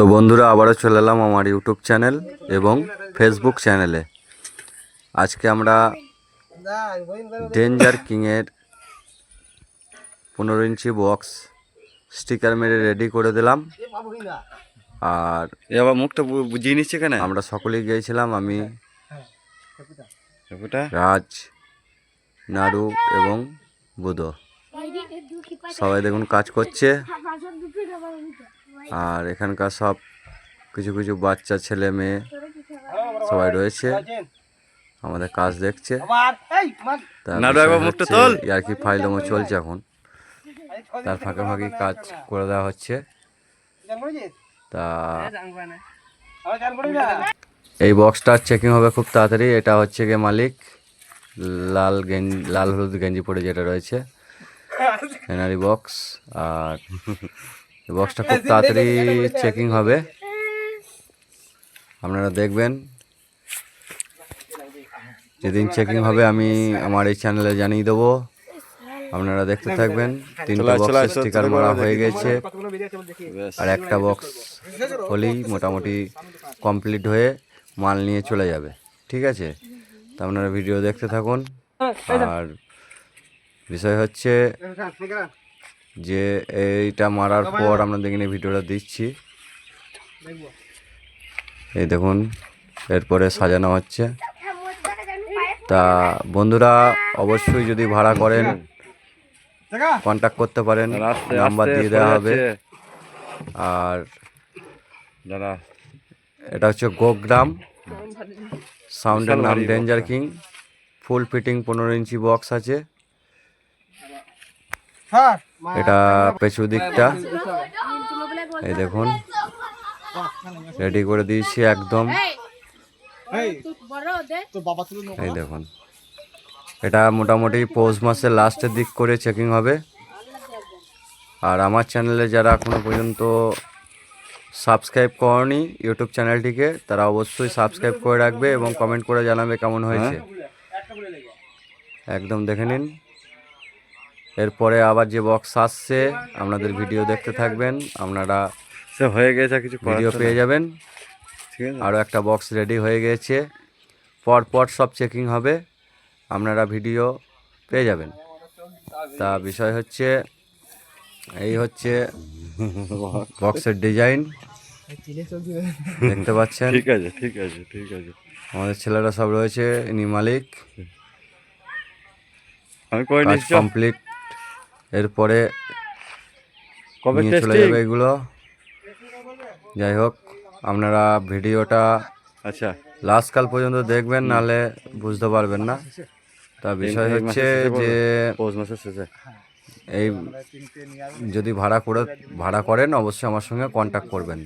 তো বন্ধুরা আবারও চলে এলাম আমার ইউটিউব চ্যানেল এবং ফেসবুক চ্যানেলে। আজকে আমরা ডেঞ্জার কিংয়ের 15 ইঞ্চি বক্স স্টিকার মেরে রেডি করে দিলাম। আর এবার মুখটা বুঝিয়ে নিচ্ছে কেন? আমরা সকলেই গিয়েছিলাম, আমি, রাজ, নাড়ু এবং বুধ। সবাই দেখুন কাজ করছে। আর এখানকার সব কিছু কিছু বাচ্চা ছেলে মেয়ে সবাই রয়েছে, আমাদের কাজ দেখছে। আর কি ফাইলমো চলছে এখন, তার ফাঁকে ফাঁকে কাজ করে দেওয়া হচ্ছে। তা এই বক্সটা চেকিং হবে খুব তাড়াতাড়ি। এটা হচ্ছে গিয়ে মালিক, লাল হলুদ গেঞ্জি পরে যেটা রয়েছে, এনারি বক্স। আর এই বক্সটা খুব তাড়াতাড়ি চেকিং হবে, আপনারা দেখবেন। যেদিন চেকিং হবে আমি আমার এই চ্যানেলে জানিয়ে দেবো, আপনারা দেখতে থাকবেন। 3টে বক্সের স্টিকার মারা হয়ে গেছে, আর একটা বক্স হলেই মোটামুটি কমপ্লিট হয়ে মাল নিয়ে চলে যাবে। ঠিক আছে, তা আপনারা ভিডিও দেখতে থাকুন। আর বিষয় হচ্ছে যে এইটা মারার পর আপনাদের এখানে ভিডিওটা দিচ্ছি, এই দেখুন এরপরে সাজানো হচ্ছে। তা বন্ধুরা অবশ্যই যদি ভাড়া করেন কন্ট্যাক্ট করতে পারেন, নাম্বার দিয়ে দেওয়া হবে। আর এটা হচ্ছে গোগ্রাম, সাউন্ডের নাম ডেঞ্জার কিং। ফুল ফিটিং 15 ইঞ্চি বক্স আছে। এটা পেছু দিকটা এই দেখুন রেডি করে দিয়েছি একদম। এই দেখুন এটা মোটামুটি পৌষ মাসের লাস্টের দিক করে চেকিং হবে। আর আমার চ্যানেলে যারা এখনো পর্যন্ত সাবস্ক্রাইব করনি ইউটিউব চ্যানেলটিকে, তারা অবশ্যই সাবস্ক্রাইব করে রাখবে এবং কমেন্ট করে জানাবে কেমন হয়েছে। একদম দেখে নিন। এরপরে আবার যে বক্স আসছে আপনাদের ভিডিও দেখতে থাকবেন, আপনারা হয়ে গেছে কিছু ভিডিও পেয়ে যাবেন। আরও একটা বক্স রেডি হয়ে গেছে, পর সব চেকিং হবে, আপনারা ভিডিও পেয়ে যাবেন। তা বিষয় হচ্ছে এই হচ্ছে বক্সের ডিজাইন দেখতে পাচ্ছেন। ঠিক আছে ঠিক আছে ঠিক আছে। আমাদের ছেলেরা সব রয়েছে, ইনি মালিক। আমি কাজ কমপ্লিট, এরপরে নিয়ে চলে যাবে এগুলো। যাই হোক আপনারা ভিডিওটা আচ্ছা লাস্ট কাল পর্যন্ত দেখবেন, নাহলে বুঝতে পারবেন না। তা বিষয় হচ্ছে যে পৌষ মাসের শেষে এই যদি ভাড়া করেন অবশ্যই আমার সঙ্গে কন্ট্যাক্ট করবেন।